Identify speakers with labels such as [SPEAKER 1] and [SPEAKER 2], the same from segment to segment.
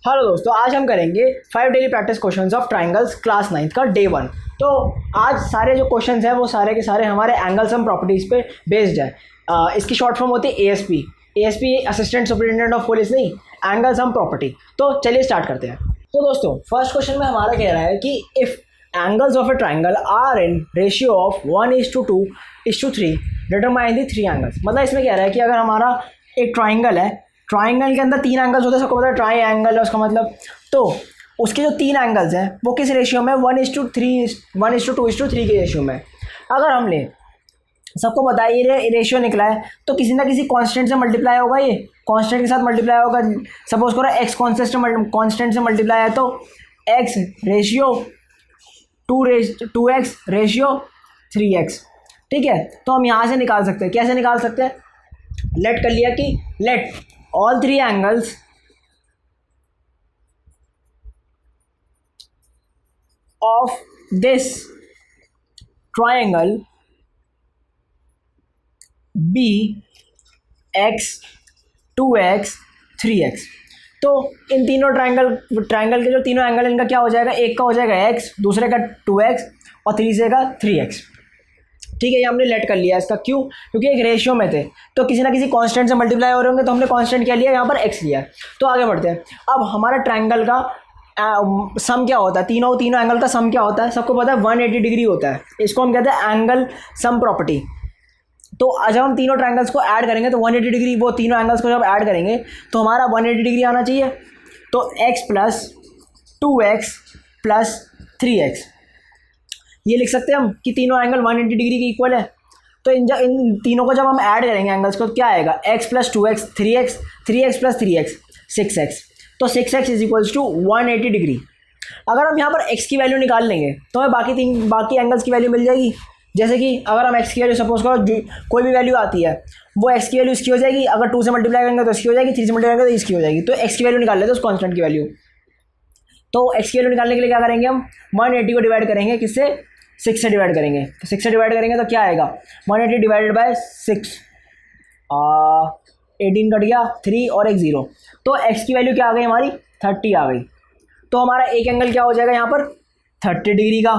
[SPEAKER 1] Hello दोस्तों, आज हम करेंगे 5 daily practice questions of triangles class 9th का डे 1। तो आज सारे जो क्वेश्चंस हैं वो सारे के सारे हमारे एंगल सम प्रॉपर्टीज़ पे बेस्ड है। इसकी शॉर्ट फॉर्म होती है ASP. ASP assistant superintendent of police नहीं, एंगल सम प्रॉपर्टी। तो चलिए स्टार्ट करते हैं। तो दोस्तों फर्स्ट क्वेश्चन में हमारा कह रहा है कि if angles of a triangle are in ratio of 1:2:3 determine the 3 angles. मतलब इसमें कह रहा है कि अगर हमारा एक ट्राइंगल है, ट्राइंगल के अंदर 3 एंगल्स होते हैं, सबको पता है ट्राई एंगल है उसका मतलब। तो उसके जो 3 एंगल्स हैं वो किस रेशियो में, 1:2:3 के रेशियो में। अगर हम ले, सबको पता है ये रेशियो निकला है तो किसी ना किसी कांस्टेंट से मल्टीप्लाई होगा, ये कांस्टेंट के साथ मल्टीप्लाई होगा। सपोज करो एक्स कांस्टेंट से मल्टीप्लाई है तो x ratio 2x ratio 3x। ठीक है, तो हम यहाँ से निकाल सकते हैं। कैसे निकाल सकते हैं? लेट कर लिया कि late all 3 angles of this triangle be x 2x 3x। तो इन तीनों ट्राइंगल के जो तीनों एंगल, इनका क्या हो जाएगा? एक का हो जाएगा x, दूसरे का 2x और तीसरे का 3x। ठीक है, ये हमने लेट कर लिया इसका। क्यों? क्योंकि एक रेशियो में थे तो किसी ना किसी कांस्टेंट से मल्टीप्लाई हो रहे होंगे, तो हमने कांस्टेंट क्या लिया, यहाँ पर x लिया है। तो आगे बढ़ते हैं। अब हमारा ट्राइंगल का सम क्या होता है? तीनों एंगल का सम क्या होता है? सबको पता है 180 डिग्री होता है। इसको हम कहते हैं एंगल सम प्रॉपर्टी। तो जब हम तीनों ट्राइंगल्स को ऐड करेंगे तो 180 डिग्री, वो तीनों एंगल्स को जब ऐड करेंगे तो हमारा 180 डिग्री आना चाहिए। तो x + 2x + 3x, ये लिख सकते हैं हम कि तीनों एंगल 180 डिग्री के इक्वल है। तो इन तीनों को जब हम ऐड करेंगे एंगल्स को, तो क्या आएगा? x + 2x 3x, 3x + 3x 6x। तो 6x = 180 डिग्री। अगर हम यहाँ पर x की वैल्यू निकाल लेंगे तो हमें बाकी एंगल्स की वैल्यू मिल जाएगी। जैसे कि अगर हम x की वैल्यू सपोज करो कोई भी वैल्यू आती है, वो x की वैल्यू इसकी हो जाएगी। अगर 2 से मल्टीप्लाई करेंगे तो इसकी हो जाएगी, 3 से मल्टीप्लाई करेंगे तो इसकी हो जाएगी। तो x की वैल्यू निकाल लेते हैं, उस कॉन्स्टेंट की वैल्यू। तो x की वैल्यू निकालने के लिए क्या करेंगे हम? 180 को डिवाइड करेंगे, किससे? 6 से डिवाइड करेंगे। तो 6 से डिवाइड करेंगे तो क्या आएगा? 180 डिवाइडेड बाय 6, 18 कट गया, 3 और एक 0। तो x की वैल्यू क्या आ गई हमारी? 30 आ गई। तो हमारा एक एंगल क्या हो जाएगा यहाँ पर? 30 डिग्री का।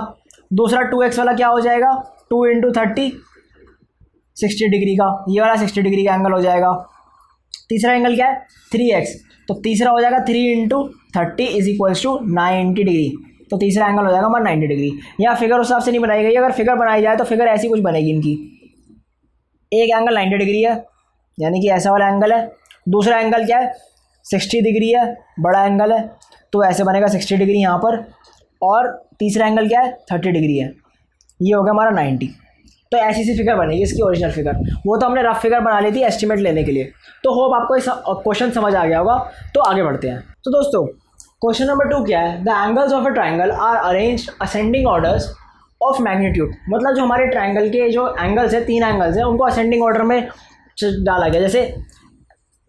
[SPEAKER 1] दूसरा 2x वाला क्या हो जाएगा? 2 × 30 60 डिग्री का। ये वाला 60 डिग्री का एंगल हो जाएगा। तीसरा एंगल क्या है? 3x। तो तीसरा हो जाएगा 3 × 30 = 90 डिग्री। तो तीसरा एंगल हो जाएगा हमारा 90 डिग्री। यहाँ फिगर उस हिसाब से नहीं बनाई गई। अगर फिगर बनाई जाए तो फिगर ऐसी कुछ बनेगी इनकी। एक एंगल 90 डिग्री है, यानी कि ऐसा वाला एंगल है। दूसरा एंगल क्या है? 60 डिग्री है, बड़ा एंगल है, तो ऐसे बनेगा 60 डिग्री यहाँ पर। और तीसरा एंगल क्या है? 30 डिग्री है। ये हो गया हमारा 90। तो ऐसी सी फिगर बनेगी इसकी ओरिजिनल फिगर। वो तो हमने रफ फिगर बना ली थी एस्टिमेट लेने के लिए। तो होप आपको इस क्वेश्चन समझ आ गया होगा। तो आगे बढ़ते हैं। तो दोस्तों क्वेश्चन नंबर 2 क्या है? The angles of a triangle are arranged ascending orders of magnitude. मतलब जो हमारे ट्राइंगल के जो एंगल्स है, 3 एंगल्स हैं, उनको असेंडिंग ऑर्डर में डाला गया। जैसे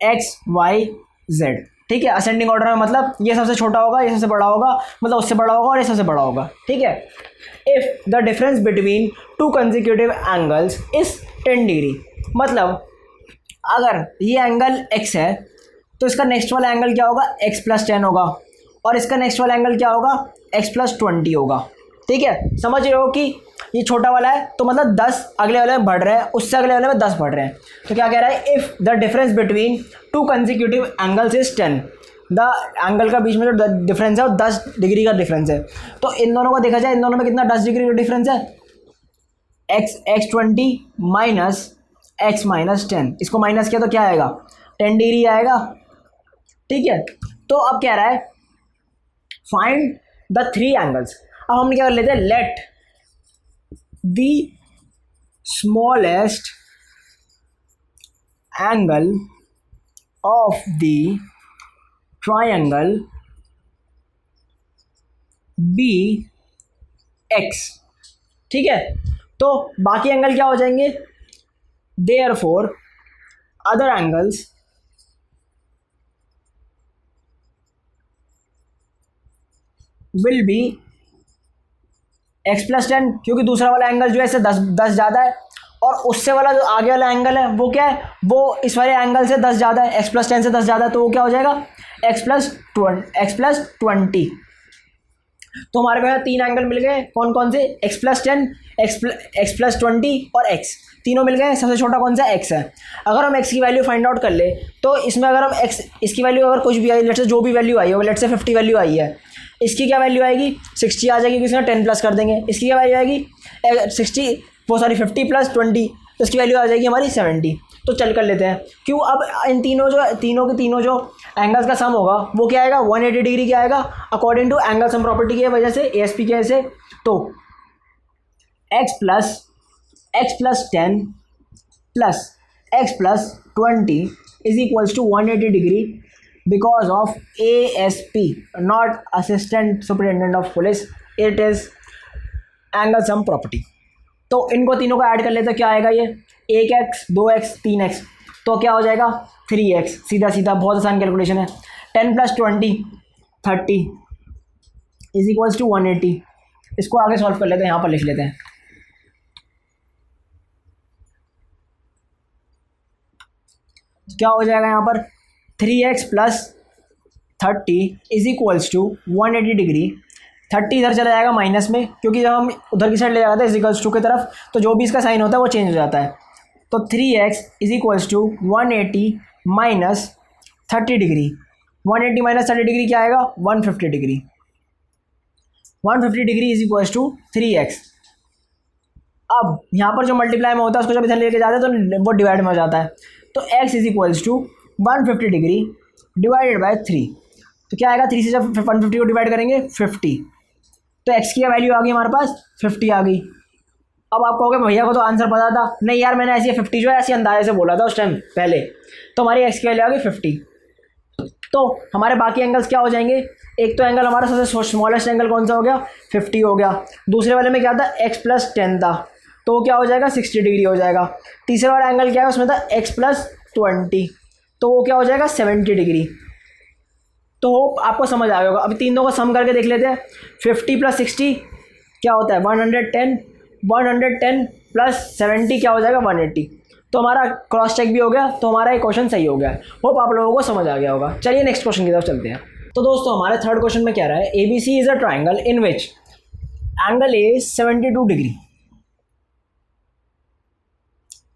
[SPEAKER 1] x y z। ठीक है, असेंडिंग ऑर्डर में मतलब ये सबसे छोटा होगा, ये सबसे बड़ा होगा, मतलब उससे बड़ा होगा और ये सबसे बड़ा होगा। ठीक है। If the difference between 2 consecutive angles is 10 degree. मतलब अगर ये एंगल x है तो इसका नेक्स्ट वाला एंगल क्या होगा? x + 10 होगा। और इसका नेक्स्ट वाला एंगल क्या होगा? x + 20 होगा। ठीक है, समझ रहे हो कि ये छोटा वाला है तो मतलब 10 अगले वाले में बढ़ रहे हैं, उससे अगले वाले में 10 बढ़ रहे हैं। तो क्या कह रहा है? If the difference between 2 consecutive angles is 10, the angle का बीच में जो डिफरेंस है वो 10 डिग्री का डिफरेंस है। तो इन दोनों को देखा जाए, इन दोनों में कितना 10 डिग्री का डिफरेंस है? x 20 minus x - 10। इसको माइनस किया तो क्या आएगा? 10 डिग्री आएगा। ठीक है, तो अब कह रहा है फाइंड द 3 एंगल्स। अब हमने क्या कर लेते हैं? Let the smallest angle of the triangle be x। ठीक है, तो बाकी एंगल क्या हो जाएंगे? Therefore other angles will be x + 10, क्योंकि दूसरा वाला एंगल जो है इससे 10 ज़्यादा है, और उससे वाला जो आगे वाला एंगल है वो क्या है? वो इस वाले एंगल से 10 ज़्यादा है, x + 10 से 10 ज़्यादा है, तो वो क्या हो जाएगा? x+20। तो हमारे को यहाँ 3 एंगल मिल गए, कौन कौन से, x+10, x+20 और x, तीनों मिल गए। सबसे छोटा कौन सा, x है। अगर हम x की वैल्यू फाइंड आउट कर ले तो इसमें अगर हम x, इसकी वैल्यू अगर कुछ भी आई, लेट से जो भी वैल्यू आई हो, लेट से 50 वैल्यू आई है, इसकी क्या वैल्यू आएगी, 60 आ जाएगी, क्योंकि इसमें 10 प्लस कर देंगे। इसकी क्या वैल्यू आएगी 50+20, तो इसकी वैल्यू आ जाएगी हमारी 70। तो चल कर लेते हैं, क्यों, अब इन तीनों जो एंगल्स का सम होगा वो क्या आएगा, 180 डिग्री क्या आएगा, according to angle sum property की वजह से, ASP की वजह से। तो x+10 plus x+20 is equals to 180 degree because of ASP, not assistant superintendent of police, it is angle sum property. तो इनको तीनों को ऐड कर लेते, क्या आएगा, ये 1x 2x 3x, तो क्या हो जाएगा 3x, सीधा सीधा, बहुत आसान कैलकुलेशन है। 10+20 30 इज इक्वल्स टू 180। इसको आगे सॉल्व कर लेते हैं, यहाँ पर लिख लेते हैं। क्या हो जाएगा यहाँ पर, 3x + 30 is equals to 180 degree. 30 इधर चला जाएगा माइनस में, क्योंकि जब हम उधर की साइड ले जाते हैं इजिकल्स टू की तरफ, तो जो भी इसका साइन होता है वो चेंज हो जाता है। तो 3x is equals to 180 minus 30 degree. 180 minus 30 degree क्या आएगा, 150 degree. 150 degree is equals to 3x। अब यहाँ पर जो मल्टीप्लाई में होता है उसको जब इधर लेके जाते हैं तो वो डिवाइड में हो जाता है। तो x is equals to 150 degree divided by 3। तो क्या आएगा, 3 से जब 150 को डिवाइड करेंगे 50, तो x की वैल्यू आ गई हमारे पास 50 आ गई। अब आप कहोगे भैया को तो आंसर पता था, नहीं यार मैंने ऐसी 50 जो है ऐसी अंदाजे से बोला था उस टाइम पहले, तो हमारी x की वैल्यू आ गई 50। तो हमारे बाकी एंगल्स क्या हो जाएंगे, एक तो एंगल हमारा सबसे स्मॉलेस्ट एंगल कौन सा हो गया, 50 हो गया। दूसरे वाले में क्या था, x+10 था, तो वो क्या हो जाएगा 60 डिग्री हो जाएगा। तीसरे वाला एंगल क्या है, उसमें था x+20, तो वो क्या हो जाएगा 70 डिग्री। तो आपको समझ आ गया होगा। अभी तीनों को सम करके देख लेते हैं। 50 + 60 क्या होता है 110, 110 + 70 क्या हो जाएगा 180। तो हमारा क्रॉस चेक भी हो गया, तो हमारा ये क्वेश्चन सही हो गया। होप आप लोगों को समझ आ गया होगा। चलिए नेक्स्ट क्वेश्चन की तरफ चलते हैं। तो दोस्तों हमारे थर्ड क्वेश्चन में क्या रहा है, ABC is a triangle in which angle A 72 degree,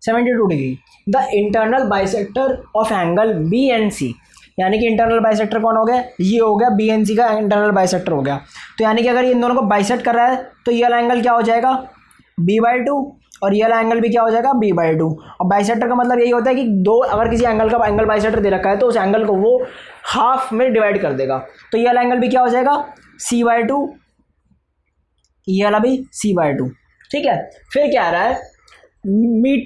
[SPEAKER 1] 72 degree, the internal bisector of angle B and C, यानी कि इंटरनल बाइसेक्टर कौन हो गया, ये हो गया B and C का इंटरनल बाइसेक्टर हो गया। तो यानी कि अगर इन दोनों को बाइसेक्ट कर रहा है तो ये वाला एंगल क्या हो जाएगा B/2 और ये वाला एंगल भी क्या हो जाएगा B/2। और बाइसेक्टर का मतलब यही होता है कि दो, अगर किसी एंगल का एंगल बाइसेक्टर दे रखा है तो उस एंगल को वो हाफ में डिवाइड कर देगा। तो ये वाला एंगल भी क्या हो जाएगा C/2, ये वाला भी C/2, ठीक है। फिर क्या आ रहा है, मीट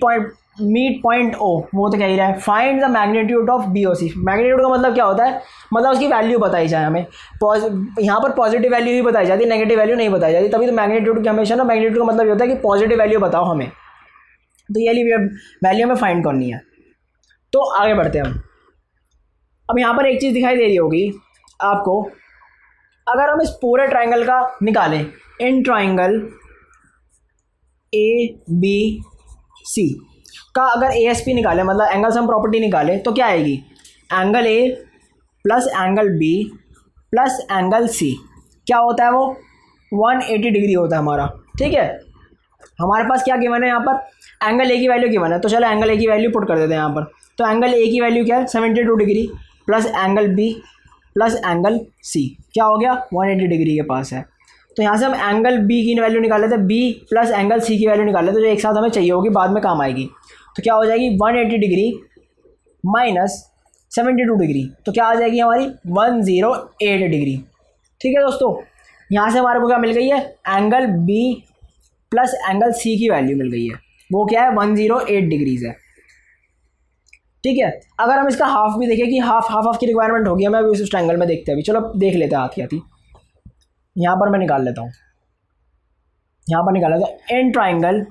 [SPEAKER 1] पॉइंट O, वो तो क्या ही रहा है, find the magnitude of BOC। Magnitude का मतलब क्या होता है, मतलब उसकी वैल्यू बताई जाए हमें। यहाँ पर पॉजिटिव वैल्यू ही बताई जाती है, नेगेटिव वैल्यू नहीं बताई जाती, तभी तो मैग्नीट्यूड की हमेशा ना, मैग्नीट्यूड का मतलब ये होता है कि पॉजिटिव वैल्यू बताओ हमें। तो ये वैल्यू हमें फाइंड करनी है। तो आगे बढ़ते हैं हम। अब यहाँ पर एक चीज़ दिखाई दे रही होगी आपको, अगर हम इस पूरे ट्राइंगल का निकालें, इन ट्राइंगल ABC का अगर ASP निकाले, मतलब एंगल सम प्रॉपर्टी निकाले, तो क्या आएगी, angle A plus angle B plus angle C क्या होता है, वो 180 डिग्री होता है हमारा, ठीक है। हमारे पास क्या गिवन है यहाँ पर, एंगल A की वैल्यू गिवन है, तो चलो एंगल A की वैल्यू पुट कर देते हैं यहाँ पर। तो एंगल A की वैल्यू क्या है 72 degree plus angle B plus angle C क्या हो गया 180 डिग्री के पास है। तो यहाँ से हम एंगल B की वैल्यू निकाल लेते हैं, B प्लस एंगल C की वैल्यू निकाल लेते हैं, जो एक साथ हमें चाहिए होगी, बाद में काम आएगी। तो क्या हो जाएगी 180 डिग्री माइनस 72 डिग्री, तो क्या आ जाएगी हमारी 108 डिग्री, ठीक है दोस्तों। यहाँ से हमारे को क्या मिल गई है, angle B plus angle C की वैल्यू मिल गई है, वो क्या है 108 डिग्रीज है, ठीक है। अगर हम इसका हाफ भी देखें कि हाफ की रिक्वायरमेंट होगी हमें अभी उस ट्रायंगल में, देखते हैं अभी, चलो देख लेते हैं हाथ ही। यहाँ पर मैं निकाल लेता हूँ, यहाँ पर निकाल लेता हूँ। इन ट्राइंगल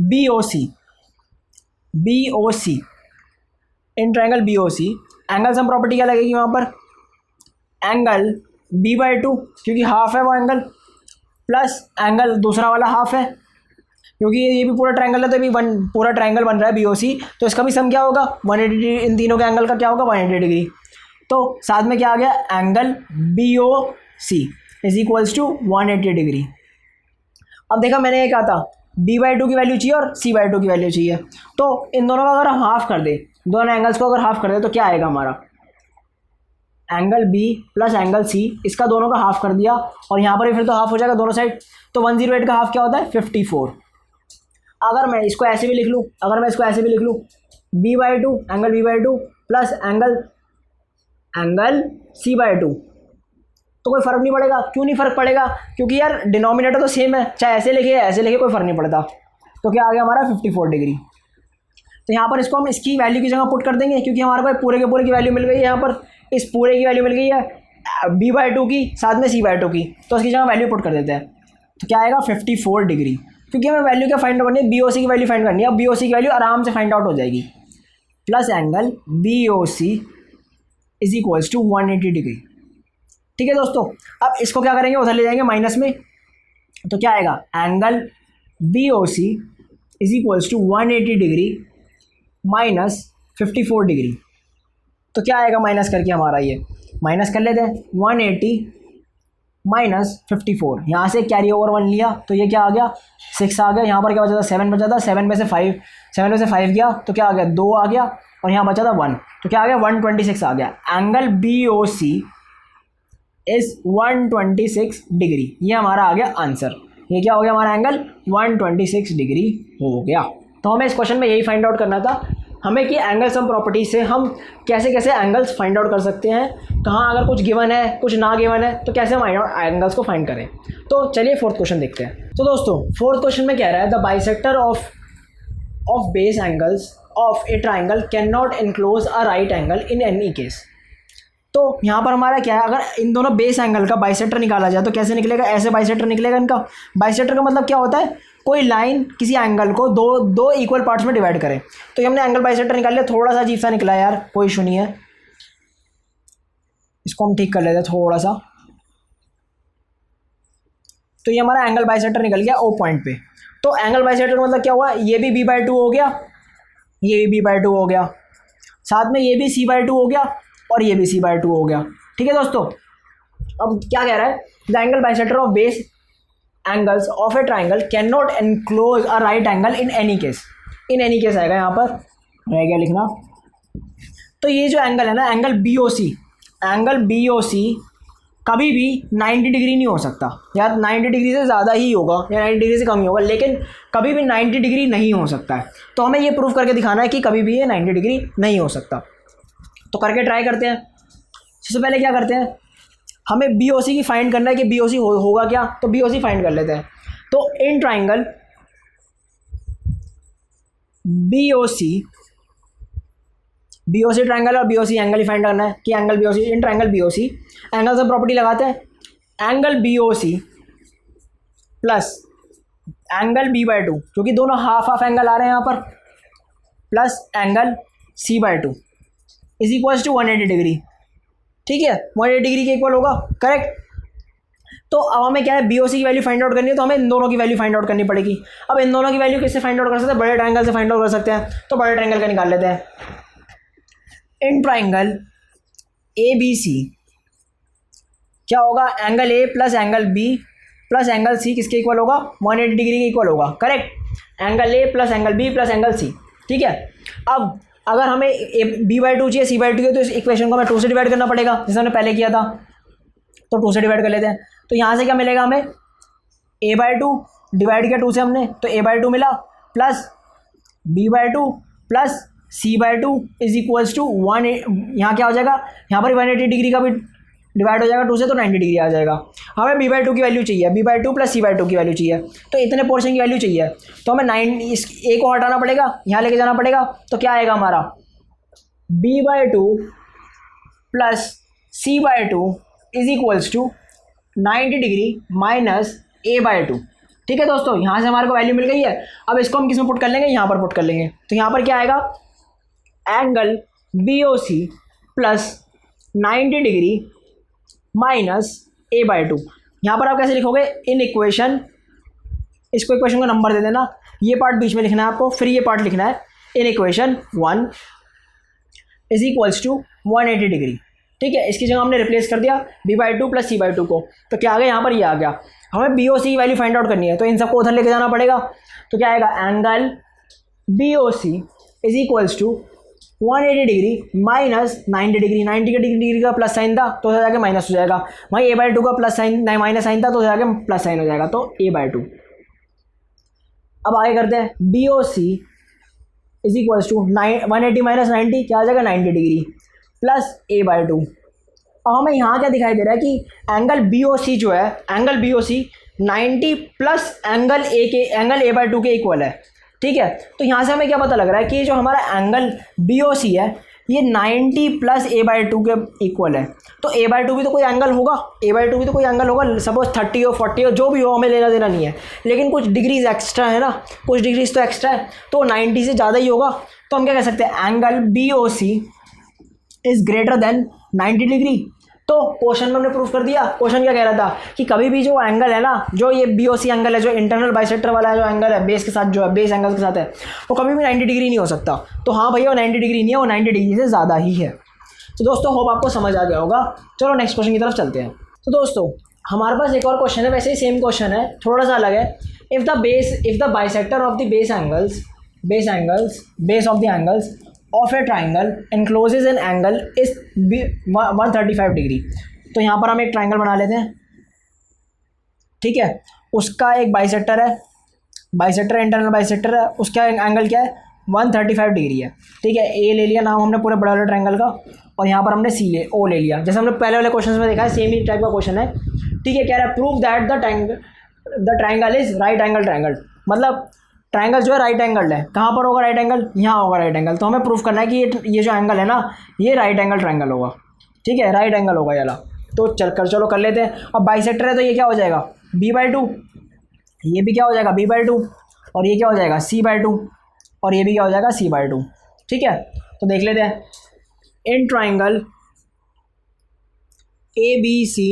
[SPEAKER 1] BOC, इन triangle BOC angle sum property क्या लगेगी वहाँ पर, एंगल B/2 क्योंकि हाफ है वो एंगल, प्लस एंगल दूसरा वाला हाफ है, क्योंकि ये भी पूरा ट्रायंगल है, तो भी वन पूरा ट्रायंगल बन रहा है BOC, तो इसका भी सम क्या होगा 180, इन तीनों के एंगल का क्या होगा 180 डिग्री। तो साथ में क्या आ गया, angle BOC is equals to 180 degree. अब देखा मैंने ये कहा था B/2 की वैल्यू चाहिए और C/2 की वैल्यू चाहिए, तो इन दोनों का अगर हम हाफ कर दें, दोनों एंगल्स को अगर हाफ कर दें तो क्या आएगा हमारा, angle B plus angle C, इसका दोनों का हाफ कर दिया और यहाँ पर भी फिर तो हाफ हो जाएगा दोनों साइड, तो 108 का हाफ क्या होता है 54। अगर मैं इसको ऐसे भी लिख लूँ, B/2 angle B/2 plus angle C/2, तो कोई फ़र्क नहीं पड़ेगा। क्यों नहीं फ़र्क पड़ेगा, क्योंकि यार डिनोमिनेटर तो सेम है, चाहे ऐसे लिखे कोई फ़र्क नहीं पड़ता। तो क्या आ गया हमारा 54 डिग्री। तो यहाँ पर इसको हम इसकी वैल्यू की जगह पुट कर देंगे, क्योंकि हमारे पास पूरे के पूरे की वैल्यू मिल गई है, यहाँ पर इस पूरे की वैल्यू मिल गई है B/2 की साथ में C/2 की, तो उसकी जगह वैल्यू पुट कर देते हैं। तो क्या आएगा 54 डिग्री, क्योंकि हमें वैल्यू क्या फाइंड आउट करनी है, BOC की वैल्यू फाइंड करनी है। अब BOC की वैल्यू आराम से फाइंड आउट हो जाएगी, plus angle BOC is equals to 180 degree. ठीक है दोस्तों, अब इसको क्या करेंगे, उधर ले जाएंगे माइनस में, तो क्या आएगा angle BOC is equals to 180 degree minus 54 degree. तो क्या आएगा माइनस करके हमारा, ये माइनस कर लेते हैं, 180 माइनस 54, यहाँ से कैरी ओवर 1 लिया तो ये क्या आ गया 6 आ गया, यहाँ पर क्या बचा था 7 बचा था, 7 में से 5 गया तो क्या आ गया 2 आ गया, और यहाँ बचा था 1, तो क्या आ गया 126 आ गया। एंगल BOC इज 126 डिग्री, ये हमारा आ गया आंसर। ये क्या हो गया हमारा एंगल 126 डिग्री हो गया। तो हमें इस क्वेश्चन में यही फाइंड आउट करना था हमें कि एंगल सम प्रॉपर्टी से हम कैसे कैसे एंगल्स फाइंड आउट कर सकते हैं, कहाँ अगर कुछ गिवन है कुछ ना गिवन है तो कैसे हम एंगल्स को फाइंड करें। तो चलिए फोर्थ क्वेश्चन देखते हैं। तो दोस्तों फोर्थ क्वेश्चन में कह रहा है the bisector of base angles of a triangle can not enclose a right angle in any case. तो यहाँ पर हमारा क्या है, अगर इन दोनों बेस एंगल का बाइसेक्टर निकाला जाए तो कैसे निकलेगा, ऐसे बाइसेक्टर निकलेगा इनका। बाइसेक्टर का मतलब क्या होता है, कोई लाइन किसी एंगल को दो इक्वल पार्ट्स में डिवाइड करे। तो हमने एंगल बाइसेक्टर निकाल लिया, थोड़ा सा अजीब सा निकला यार, कोई इशू नहीं है, इसको हम ठीक कर लेते हैं थोड़ा सा। तो ये हमारा एंगल बाइसेक्टर निकल गया O पॉइंट पे। तो एंगल बाइसेक्टर का मतलब क्या हुआ, ये भी B/2 हो गया, ये भी B/2 हो गया, साथ में ये भी C/2 हो गया और ये भी C/2 हो गया। ठीक है दोस्तों, अब क्या कह रहा है, the angle bisector of base angles of a triangle can not enclose a right angle in any case. In any case आएगा, यहाँ पर रह गया लिखना। तो ये जो एंगल है ना, एंगल BOC कभी भी 90 डिग्री नहीं हो सकता यार, 90 डिग्री से ज़्यादा ही होगा या 90 डिग्री से कम ही होगा, लेकिन कभी भी 90 डिग्री नहीं हो सकता है। तो हमें ये प्रूव करके दिखाना है कि कभी भी ये 90 डिग्री नहीं हो सकता। तो करके ट्राई करते हैं। सबसे पहले क्या करते हैं, हमें BOC की फाइंड करना है कि BOC होगा क्या, तो BOC फाइंड कर लेते हैं। तो इन ट्राइंगल BOC ट्राइंगल और BOC एंगल ही फाइंड करना है कि एंगल BOC, इन ट्राइंगल BOC एंगल से प्रॉपर्टी लगाते हैं, angle BOC plus angle B/2, क्योंकि दोनों हाफ हाफ एंगल आ रहे हैं यहाँ पर, plus angle C/2 is equals to 180 degree. ठीक है, 180 डिग्री के इक्वल होगा, करेक्ट। तो अब हमें क्या है, BOC की वैल्यू फाइंड आउट करनी है, तो हमें इन दोनों की वैल्यू फाइंड आउट करनी पड़ेगी। अब इन दोनों की वैल्यू किससे फाइंड आउट कर सकते हैं, बड़े ट्रायंगल से फाइंड आउट कर सकते हैं। तो बड़े ट्रायंगल का निकाल लेते हैं। इन ट्रायंगल ABC क्या होगा, angle A plus angle B plus angle C किसके इक्वल होगा, 180 डिग्री के इक्वल होगा, correct. Angle A plus angle B plus angle C, ठीक है। अब अगर हमें B/2 चाहिए C/2 चाहिए, तो इस इक्वेशन को हमें 2 से डिवाइड करना पड़ेगा, जैसे हमने पहले किया था। तो 2 से डिवाइड कर लेते हैं। तो यहाँ से क्या मिलेगा हमें, A/2 डिवाइड किया 2 से हमने, तो A/2 मिला, plus B/2 plus C/2 is equals to 1। यहाँ क्या हो जाएगा, यहाँ पर 180 डिग्री का भी डिवाइड हो जाएगा 2 से, तो 90 डिग्री आ जाएगा। हमें B/2 की वैल्यू चाहिए, B/2 प्लस C/2 की वैल्यू चाहिए, तो इतने पोर्शन की वैल्यू चाहिए। तो हमें 9 इस A को हटाना पड़ेगा, यहाँ लेके जाना पड़ेगा। तो क्या आएगा हमारा, B/2 plus C/2 is equals to 90 degree minus A/2। ठीक है दोस्तों, यहाँ से हमारे को वैल्यू मिल गई है। अब इसको हम किस में पुट कर लेंगे, यहाँ पर पुट कर लेंगे। तो यहाँ पर क्या आएगा, angle BOC plus 90 degree minus A/2। यहाँ पर आप कैसे लिखोगे, इन इक्वेशन इसको इक्वेशन का नंबर दे देना, ये पार्ट बीच में लिखना है आपको, फिर ये पार्ट लिखना है in equation 1 is equals to 180 degree. ठीक है, इसकी जगह हमने रिप्लेस कर दिया b/2 प्लस c/2 को, तो क्या आ गया यहाँ पर, ये आ गया। हमें बी ओ सी की वैल्यू फाइंड आउट करनी है, तो इन सबको उधर लेके जाना पड़ेगा। तो क्या आएगा, angle B O C is equals to 180 degree minus 90 degree. 90 के डिग्री का प्लस साइन था तो जाके माइनस हो जाएगा, वहीं a/2 का प्लस साइन नहीं माइनस साइन था तो जाके प्लस साइन हो जाएगा, तो a/2। अब आगे करते हैं, B O C is equals to 180 minus 90 क्या आ जाएगा, 90 डिग्री प्लस a/2। अब हमें यहाँ क्या दिखाई दे रहा है कि एंगल बी ओ सी जो है, एंगल बी ओ सी 90 प्लस एंगल a/2 के इक्वल है। ठीक है, तो यहाँ से हमें क्या पता लग रहा है कि जो हमारा एंगल बी ओ सी है ये 90 प्लस a/2 के इक्वल है। तो a/2 भी तो कोई एंगल होगा, a/2 भी तो कोई एंगल होगा, सपोज 30 हो 40 हो जो भी हो, हमें लेना देना नहीं है, लेकिन कुछ डिग्रीज एक्स्ट्रा है ना, कुछ डिग्रीज तो एक्स्ट्रा है, तो 90 से ज़्यादा ही होगा। तो हम क्या कह सकते हैं, angle B O C is greater than 90 degree. तो क्वेश्चन में हमने प्रूफ कर दिया। क्वेश्चन क्या कह रहा था कि कभी भी जो एंगल है ना, जो ये बी ओ सी एंगल है, जो इंटरनल बाइसेक्टर वाला जो एंगल है बेस के साथ, जो है बेस एंगल के साथ है, वो कभी भी 90 डिग्री नहीं हो सकता। तो हाँ भैया, वो 90 डिग्री नहीं है, वो 90 डिग्री से ज़्यादा ही है। तो दोस्तों होप आपको समझ आ गया होगा। चलो नेक्स्ट क्वेश्चन की तरफ चलते हैं। तो दोस्तों हमारे पास एक और क्वेश्चन है, वैसे ही सेम क्वेश्चन है, थोड़ा सा अलग है। If the bisector of the base of the angles of a triangle encloses an angle is 135 degree. तो यहाँ पर हम एक ट्राइंगल बना लेते हैं। ठीक है, उसका एक बाइसेक्टर है, बाइसेक्टर इंटरनल बाइसेक्टर है, उसका एंगल क्या है, 135 डिग्री है। ठीक है, ए ले लिया नाम हमने पूरे बड़े वाले ट्राइंगल का, और यहाँ पर हमने ओ ले लिया, जैसे हमने पहले वाले क्वेश्चन में देखा है, सेम ही टाइप का क्वेश्चन है। ठीक है, कह रहा है prove that the triangle is right angle triangle, मतलब ट्राइंगल जो है राइट एंगल है। कहाँ पर होगा राइट एंगल, यहाँ होगा राइट एंगल। तो हमें प्रूफ करना है कि ये जो एंगल है ना, ये राइट एंगल ट्राइंगल होगा। ठीक है, राइट एंगल होगा ये वाला। तो चलो कर लेते हैं। अब बाइसेक्टर है तो ये क्या हो जाएगा, b/2, ये भी क्या हो जाएगा b/2, और ये क्या हो जाएगा c/2, और ये भी क्या हो जाएगा c/2। ठीक है, तो देख लेते हैं। इन ट्राइंगल ABC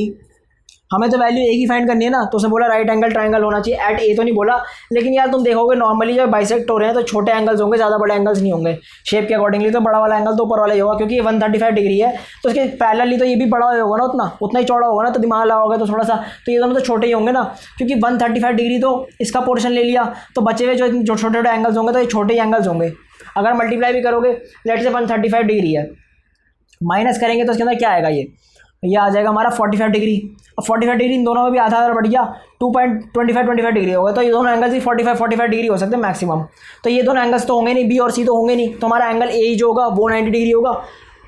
[SPEAKER 1] हमें तो वैल्यू ए की फाइंड करनी है ना, तो उसने बोला राइट एंगल ट्राइंगल होना चाहिए, एट ए तो नहीं बोला। लेकिन यार तुम देखोगे नॉर्मली जब बाइसेक्ट हो रहे हैं तो छोटे एंगल्स होंगे, ज़्यादा बड़े एंगल्स नहीं होंगे शेप के अकॉर्डिंगली। तो बड़ा वाला एंगल तो ऊपर वाला ही होगा, क्योंकि ये 135 डिग्री है, तो उसके पैरेलली तो ये भी बड़ा होगा ना, उतना ही चौड़ा होगा ना। तो दिमाग लगाओगे तो थोड़ा सा, तो ये दोनों तो छोटे ही होंगे ना, क्योंकि 135 डिग्री तो इसका पोर्शन ले लिया, तो बचे हुए जो छोटे छोटे एंगल्स होंगे तो ये छोटे ही एंगल्स होंगे। अगर मल्टीप्लाई भी करोगे, लेट से 135 डिग्री है, माइनस करेंगे तो उसके अंदर क्या आएगा, ये आ जाएगा हमारा 45 डिग्री। और 45 डिग्री इन दोनों में भी आधा बढ़ गया, 2.25 डिग्री होगा। तो ये दोनों एंगल्स ही 45 डिग्री हो सकते हैं मैक्सिमम। तो ये दोनों एंगल्स तो होंगे नहीं, बी और सी तो होंगे नहीं, तो हमारा एंगल ए जो होगा वो 90 डिग्री होगा।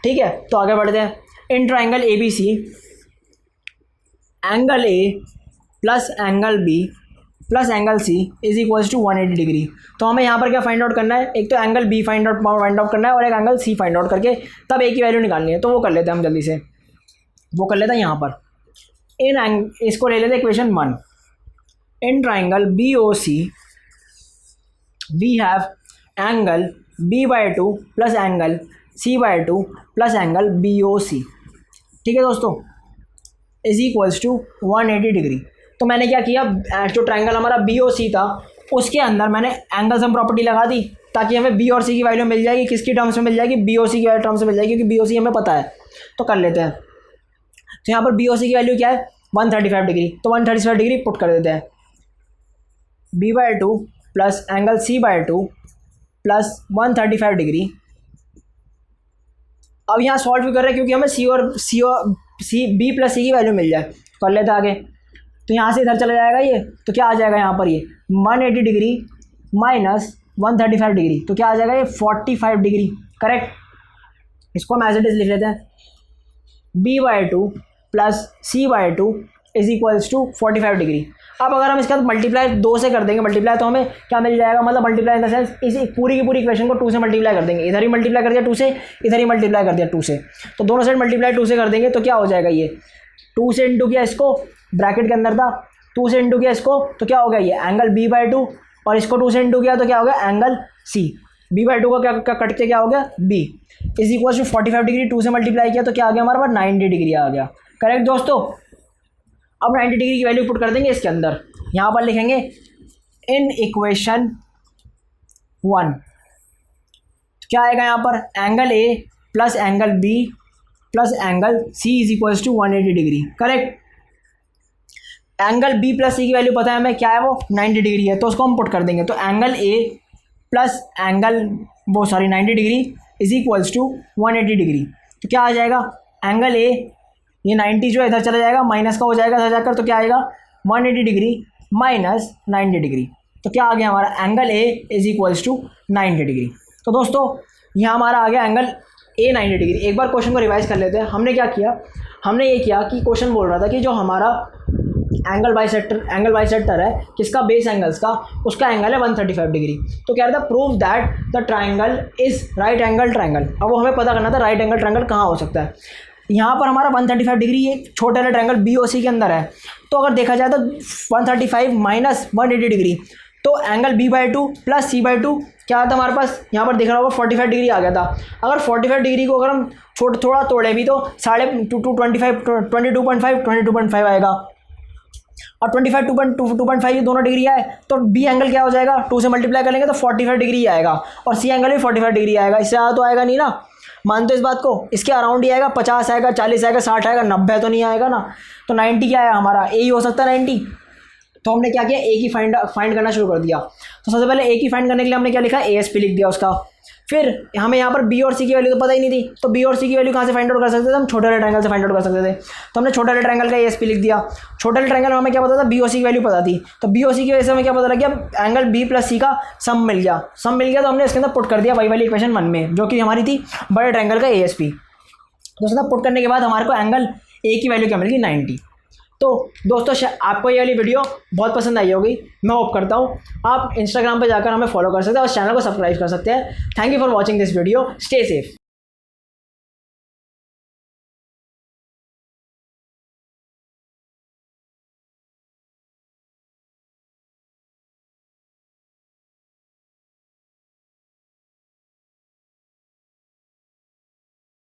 [SPEAKER 1] ठीक है, तो आगे बढ़ते हैं। In triangle ABC angle A plus angle B plus angle C is equals to 180 degree. तो हमें यहाँ पर क्या फाइंड आउट करना है, एक तो एंगल बी फाइंड आउट करना है, और एक एंगल सी फाइंड आउट करके तब ए की वैल्यू निकालनी है। तो वो कर लेते हैं हम जल्दी से, वो कर लेते हैं यहाँ पर। इसको ले लेते हैं equation 1। In triangle BOC we have angle b/2 plus angle c/2 plus angle BOC। ठीक है दोस्तों, इज इक्वल्स टू 180 डिग्री। तो मैंने क्या किया, जो ट्राइंगल हमारा BOC था उसके अंदर मैंने एंगल सम प्रॉपर्टी लगा दी, ताकि हमें B और C की वैल्यू मिल जाएगी। किसकी टर्म्स में मिल जाएगी, BOC की टर्म्स में मिल जाएगी, क्योंकि BOC हमें पता है। तो कर लेते हैं। तो यहाँ पर BOC की वैल्यू क्या है, 135 डिग्री। तो 135 डिग्री पुट कर देते हैं, b/2 plus angle c/2 plus 135 degree. अब यहाँ सॉल्व भी कर रहे हैं क्योंकि हमें B प्लस C की वैल्यू मिल जाए। कर लेते हैं आगे। तो यहाँ से इधर चला जाएगा ये, तो क्या आ जाएगा यहाँ पर, ये 180 डिग्री माइनस 135 डिग्री, तो क्या आ जाएगा, ये 45 डिग्री। करेक्ट। इसको हम एज इट इज लिख लेते हैं, b/2 plus c/2 is equals to 45 degree. अब अगर हम इसका मल्टीप्लाई 2 से कर देंगे, मल्टीप्लाई, तो हमें क्या मिल जाएगा, मतलब मल्टीप्लाई इन द सेंस इस पूरी की पूरी इक्वेशन को 2 से मल्टीप्लाई कर देंगे। इधर ही मल्टीप्लाई कर दिया 2 से, इधर ही मल्टीप्लाई कर दिया 2 से, तो दोनों साइड मल्टीप्लाई 2 से कर देंगे। तो क्या हो जाएगा, ये 2 से इंटू किया इसको, ब्रैकेट के अंदर था, 2 से इंटू किया इसको, तो क्या हो गया, ये एंगल b/2, और इसको 2 से इंटू किया तो क्या हो गया, एंगल c। b/2 का क्या कट के क्या हो गया, b is equal to 45 degree. 2 से मल्टीप्लाई किया तो क्या आ गया हमारे पास, 90 डिग्री आ गया। करेक्ट दोस्तों। अब 90 डिग्री की वैल्यू पुट कर देंगे इसके अंदर। यहाँ पर लिखेंगे इन इक्वेशन 1 क्या आएगा यहाँ पर, angle A plus angle B plus angle C is equals to 180 degree, correct. Angle B plus C की वैल्यू पता है हमें, क्या है वो 90 डिग्री है, तो उसको हम पुट कर देंगे। तो angle A plus angle 90 degree is equals to 180 degree. तो क्या आ जाएगा, एंगल ए ये 90 जो है इधर चला जाएगा, माइनस का हो जाएगा इधर जाकर, तो क्या आएगा 180 डिग्री माइनस 90 डिग्री। तो क्या आ गया हमारा, angle A is equals to 90 degree. तो दोस्तों यहाँ हमारा आ गया एंगल ए 90 डिग्री। एक बार क्वेश्चन को रिवाइज कर लेते हैं। हमने क्या किया, हमने ये किया कि क्वेश्चन बोल रहा था कि जो हमारा एंगल बाइसेक्टर है किसका, बेस एंगल्स का, उसका एंगल है 135 डिग्री। तो कह रहा था prove that the triangle is right angle triangle. अब वो हमें पता करना था राइट एंगल ट्राइंगल कहाँ हो सकता है। यहाँ पर हमारा 135 डिग्री ये छोटे वाले ट्राइंगल बी ओ सी के अंदर है, तो अगर देखा जाए तो 135 माइनस 180 डिग्री, तो एंगल B/2 प्लस C/2 क्या आता है हमारे पास, यहाँ पर देख रहा होगा 45 डिग्री आ गया था। अगर 45 डिग्री को अगर हम थोड़ा तोड़े भी तो 22.5 आएगा, और 2.5 ये दोनों डिग्री आए तो बी एंगल क्या हो जाएगा, 2 से मल्टीप्लाई करेंगे तो 45 डिग्री आएगा, और सी एंगल भी 45 डिग्री आएगा। इससे ज़्यादा तो आएगा नहीं ना, मानते इस बात को। इसके अराउंड ही आएगा, 50 आएगा, 40 आएगा, 60 आएगा, 90 तो नहीं आएगा ना। तो 90 क्या है हमारा, ए ही हो सकता है 90। तो हमने क्या किया, ए की फाइंड करना शुरू कर दिया। तो सबसे पहले ए की फाइंड करने के लिए हमने क्या लिखा, ASP लिख दिया उसका। फिर हमें यहाँ पर बी और सी की वैल्यू तो पता ही नहीं थी, तो बी और सी की वैल्यू कहाँ से फाइंड आउट कर सकते थे, हम छोटे वाले ट्रायंगल से फाइंड आउट कर सकते थे। तो हमने छोटे वाले ट्रायंगल का ASP लिख दिया। छोटे वाले ट्रायंगल में हमें क्या पता था, बी और सी की वैल्यू पता थी, तो बी और सी की वजह से हमें क्या पता लग गया, एंगल बी प्लस सी का सम मिल गया। तो हमने इसके अंदर पुट कर दिया वही वाली इक्वेशन 1 में, जो कि हमारी थी बड़े ट्रायंगल का ASP। तो उसके पुट करने के बाद हमारे को एंगल ए की वैल्यू क्या मिल गई, 90। तो दोस्तों आपको ये वाली वीडियो बहुत पसंद आई होगी, मैं होप करता हूँ। आप इंस्टाग्राम पे जाकर हमें फॉलो कर सकते हैं और चैनल को सब्सक्राइब कर सकते हैं। Thank you for watching this video, stay safe.